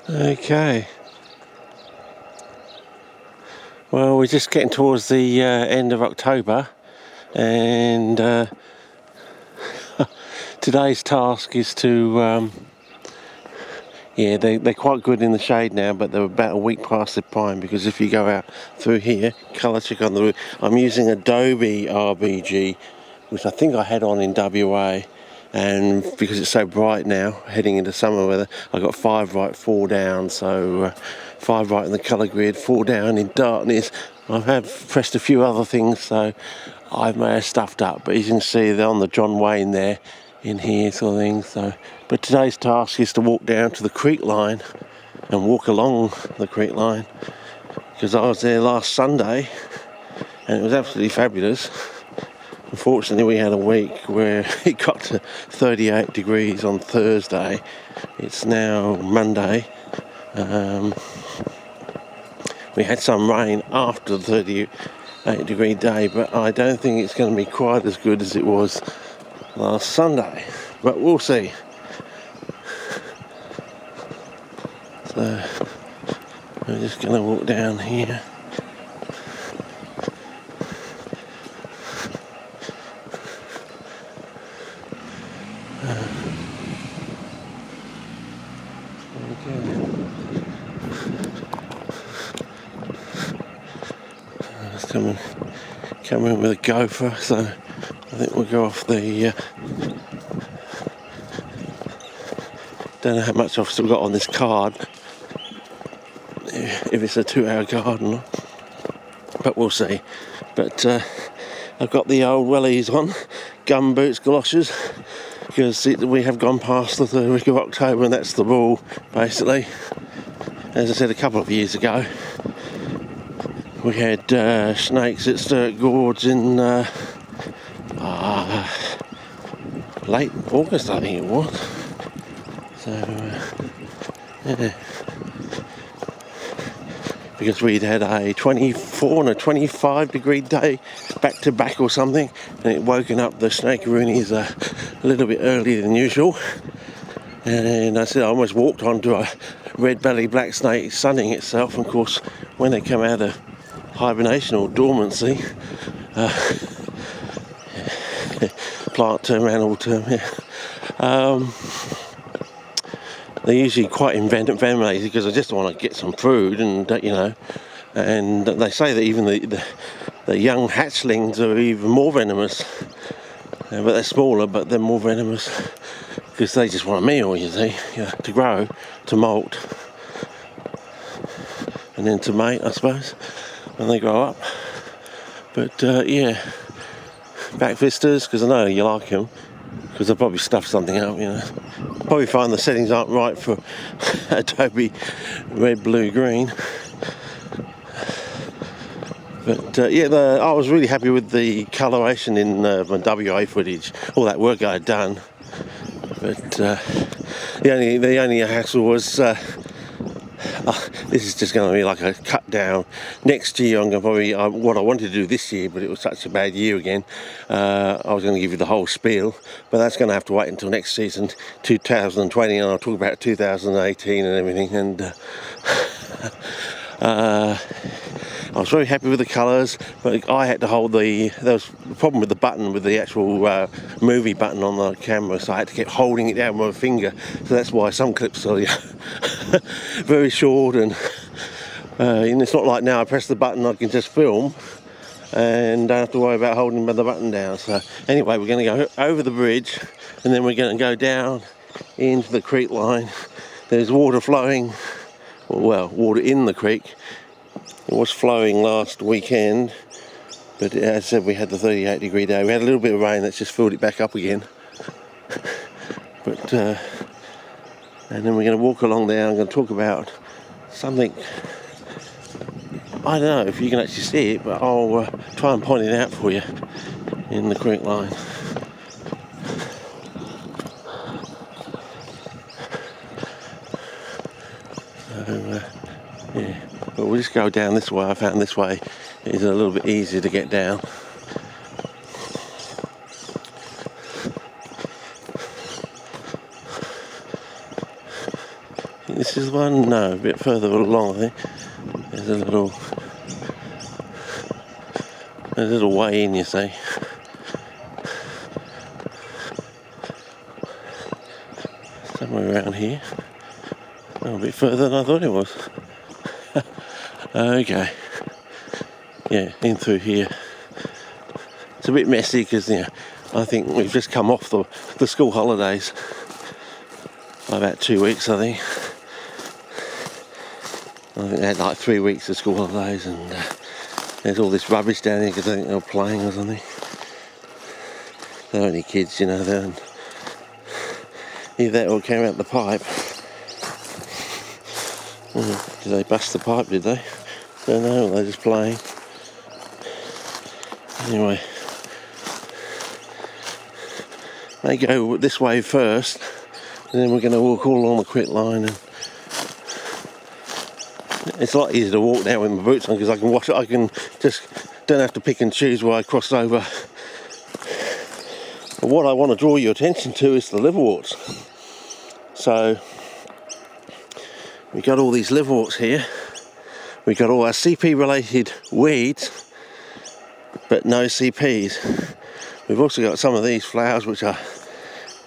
Okay. Well, we're just getting towards the end of October, and today's task is to yeah, they're quite good in the shade now, but they're about a week past their prime, because if you go out through here, colour check on the roof, I'm using Adobe RBG, which I think I had on in WA, and because it's so bright now, heading into summer weather, I got 5 right, 4 down, so 5 right in the colour grid, 4 down in darkness. I have pressed a few other things, so I may have stuffed up, but as you can see, they're on the John Wayne there, in here sort of thing. So, but today's task is to walk down to the creek line and walk along the creek line, because I was there last Sunday and it was absolutely fabulous. Unfortunately, we had a week where it got to 38 degrees on Thursday. It's now Monday. We had some rain after the 38 degree day, but I don't think it's going to be quite as good as it was last Sunday, but we'll see. So we're just going to walk down here. Let's come in with a gopher, so I think we'll go off the don't know how much I've still got on this card, if it's a 2-hour card or not, but we'll see. But I've got the old wellies on, gum boots, galoshes, because we have gone past the 3rd week of October, and that's the rule, basically. As I said a couple of years ago, we had snakes at Sturt Gorge in late August, I think it was. So, yeah. Because we'd had a 24 and a 25 degree day back to back or something, and it woken up the snakeroonies a little bit earlier than usual. And I said I almost walked onto a red belly black snake sunning itself, and of course when they come out of hibernation or dormancy, plant term, animal term, yeah. They're usually quite venomous, because I just want to get some food, and and they say that even the young hatchlings are even more venomous, but they're smaller, but they're more venomous, because they just want a meal, you see, to grow, to molt, and then to mate, I suppose, when they grow up. But yeah, back vistas, because I know you like them, because I'll probably stuff something up, Probably find the settings aren't right for Adobe red, blue, green. But yeah, I was really happy with the coloration in my WA footage, all that work I had done. But the only hassle was this is just going to be like a cut down. Next year I'm going to probably, what I wanted to do this year, but it was such a bad year again, I was going to give you the whole spiel, but that's going to have to wait until next season, 2020, and I'll talk about 2018 and everything. And I was very happy with the colours, but I had to hold there was a problem with the button, with the actual movie button on the camera, so I had to keep holding it down with my finger, so that's why some clips are very short, and it's not like now I press the button I can just film and don't have to worry about holding the button down. So anyway, we're going to go over the bridge, and then we're going to go down into the creek line. There's water flowing, well, water in the creek. It was flowing last weekend, but as I said, we had the 38 degree day. We had a little bit of rain that's just filled it back up again. But and then we're going to walk along there. I'm going to talk about something, I don't know if you can actually see it, but I'll try and point it out for you in the creek line. So, yeah, but we'll just go down this way. I found this way is a little bit easier to get down. This This is one? No, a bit further along, I think. There's a little way in, you see. Somewhere around here. Oh, a bit further than I thought it was. Okay. Yeah, in through here. It's a bit messy because, you know, I think we've just come off the school holidays. About 2 weeks, I think. They had like 3 weeks of school holidays, and there's all this rubbish down here because I think they were playing or something. They're only kids, you know. Either that or came out the pipe. Did they bust the pipe, did they? Don't know, they're just playing. Anyway, they go this way first, and then we're going to walk all along the quick line. And it's a lot easier to walk now with my boots on because I can wash it. I can just don't have to pick and choose where I cross over. But what I want to draw your attention to is the liverworts. So we've got all these liverworts here. We've got all our CP related weeds, but no CPs. We've also got some of these flowers, which are,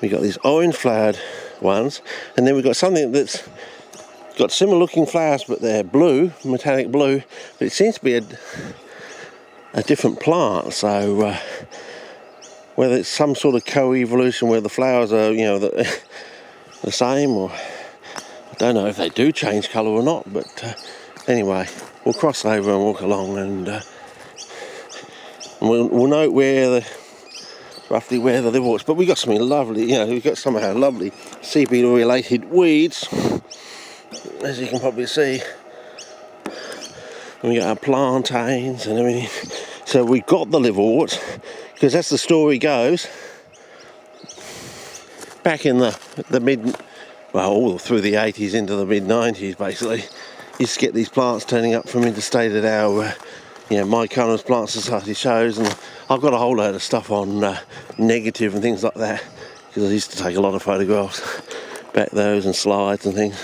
we've got these orange flowered ones, and then we've got something that's got similar looking flowers, but they're blue, metallic blue, but it seems to be a different plant. So whether it's some sort of co-evolution where the flowers are, you know, the same, or I don't know if they do change colour or not, but anyway, we'll cross over and walk along, and we'll note roughly where the liverworts. But we got something lovely, you know, we've got some of our lovely CP related weeds, as you can probably see. And we got our plantains and everything. So we got the liverworts, because as the story goes, back in the mid, well, all through the 80s into the mid 90s, basically, you used to get these plants turning up from interstate at our, My Colours Plant Society shows, and I've got a whole load of stuff on negative and things like that, because I used to take a lot of photographs back those and slides and things.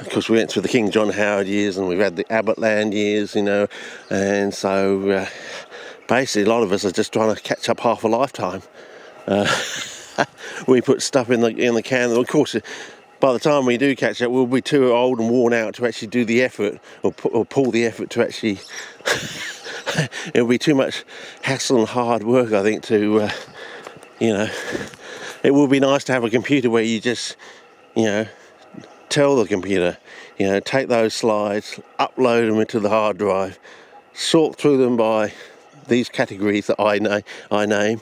Of course we went through the King John Howard years, and we've had the Abbott Land years, you know, and so basically a lot of us are just trying to catch up half a lifetime. We put stuff in the can, and of course by the time we do catch up, we'll be too old and worn out to actually do the effort, or pull the effort to actually it'll be too much hassle and hard work, I think, to it would be nice to have a computer where you just, tell the computer, take those slides, upload them into the hard drive, sort through them by these categories that I name,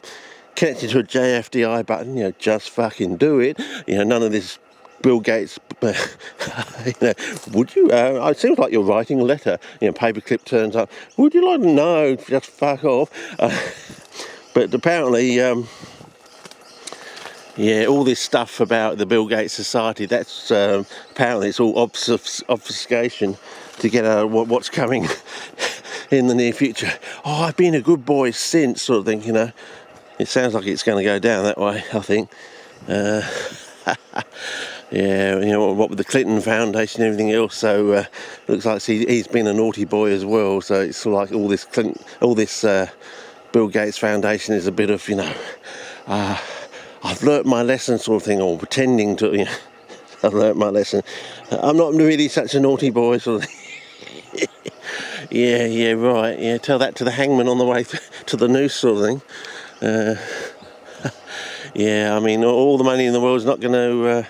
connect it to a JFDI button, just fucking do it. None of this Bill Gates, would you, it seems like you're writing a letter, paperclip turns up, would you like to know, just fuck off. But apparently, all this stuff about the Bill Gates Society, that's apparently it's all obfuscation to get what's coming in the near future. Oh, I've been a good boy since, sort of thing, It sounds like it's going to go down that way, I think. What with the Clinton Foundation and everything else, so looks like he's been a naughty boy as well, so it's sort of like all this Bill Gates Foundation is a bit of, I've learnt my lesson sort of thing, or pretending to, I've learnt my lesson. I'm not really such a naughty boy sort of thing. Yeah, right, tell that to the hangman on the way to the noose sort of thing. I mean, all the money in the world is not going to,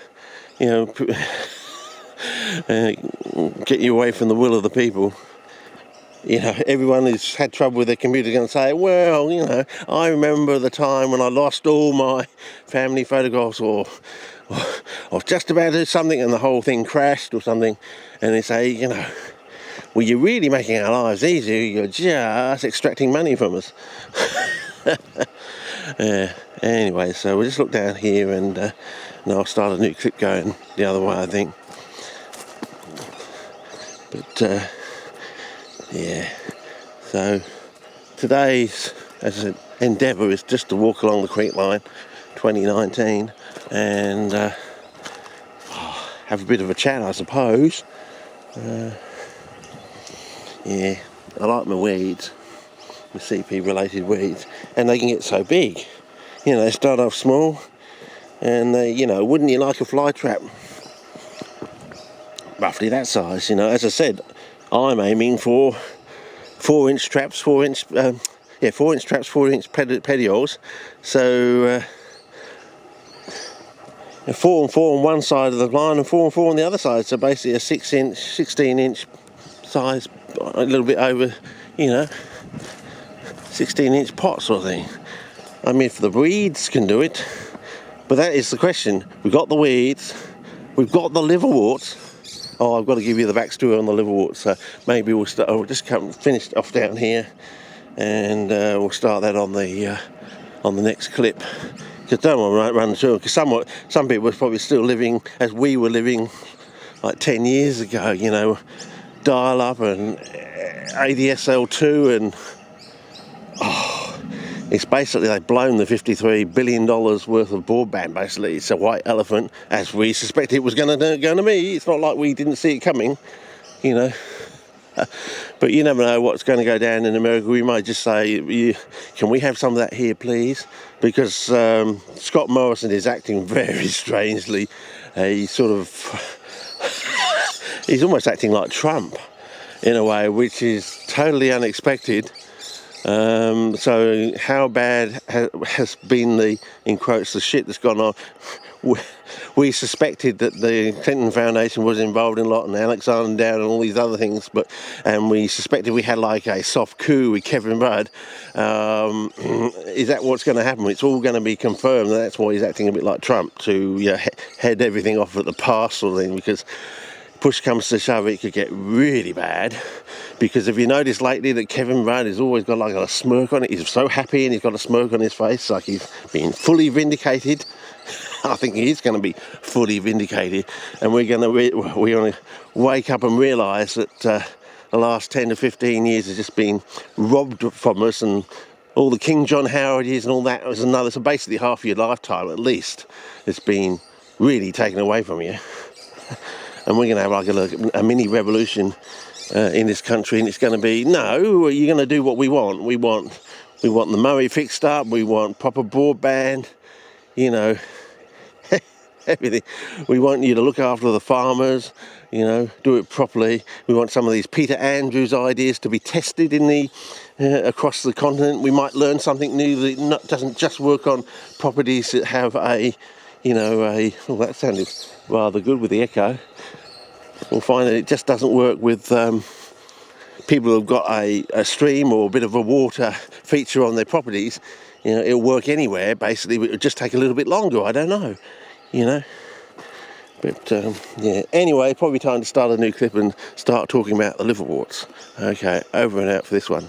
get you away from the will of the people. Everyone who's had trouble with their computer is going to say, well, I remember the time when I lost all my family photographs, or just about to do something and the whole thing crashed or something, and they say, well, you're really making our lives easier, you're just extracting money from us. Anyway, so we'll just look down here, and I'll start a new clip going the other way, I think. But so today's, as I said, endeavour is just to walk along the creek line, 2019, and have a bit of a chat, I suppose. Yeah, I like my weeds, the CP related weeds, and they can get so big. You know, they start off small, and they, you know, wouldn't you like a fly trap roughly that size? You know, as I said, I'm aiming for 4-inch traps, 4-inch traps, 4-inch petioles. So 4 and 4 on one side of the line and 4 and 4 on the other side. So basically a 6-inch, 16-inch size, a little bit over, you know, 16-inch pot sort of thing. I mean, if the weeds can do it, but that is the question. We've got the weeds, we've got the liverworts. Oh, I've got to give you the backstory on the liverworts. So maybe we'll start. We'll just finish off down here, and we'll start that on the next clip. Because I don't want to run through it. Because some people are probably still living as we were living like 10 years ago. You know, dial-up and ADSL2, and it's basically they've blown the $53 billion worth of broadband. Basically, it's a white elephant, as we suspected it was going to be. It's not like we didn't see it coming, you know. But you never know what's going to go down in America. We might just say, can we have some of that here, please? Because Scott Morrison is acting very strangely. He's sort of, he's almost acting like Trump in a way, which is totally unexpected. So how bad has been the, in quotes, the shit that's gone on? We suspected that the Clinton Foundation was involved in a lot, and Alexander Down and all these other things, and we suspected we had like a soft coup with Kevin Rudd. Is that what's going to happen? It's all going to be confirmed, and that's why he's acting a bit like Trump, to, you know, head everything off at the pass sort of thing, because push comes to shove, it could get really bad. Because if you notice lately that Kevin Rudd has always got like a smirk on it, he's so happy and he's got a smirk on his face, like he's been fully vindicated. I think he is going to be fully vindicated, and we're going to wake up and realise that the last 10 to 15 years has just been robbed from us, and all the King John Howard years and all that was another. So basically, half of your lifetime at least has been really taken away from you. And we're going to have like a mini revolution in this country, and it's going to be, no, you're going to do what we want. We want the Murray fixed up. We want proper broadband, you know, everything. We want you to look after the farmers, you know, do it properly. We want some of these Peter Andrews ideas to be tested in the across the continent. We might learn something new that doesn't just work on properties that have a, you know, oh, that sounded rather good with the echo. We'll find that it just doesn't work with people who've got a stream or a bit of a water feature on their properties. You know, it'll work anywhere, basically, but it'll just take a little bit longer. I don't know, you know. But, yeah, anyway, probably time to start a new clip and start talking about the liverworts. Okay, over and out for this one.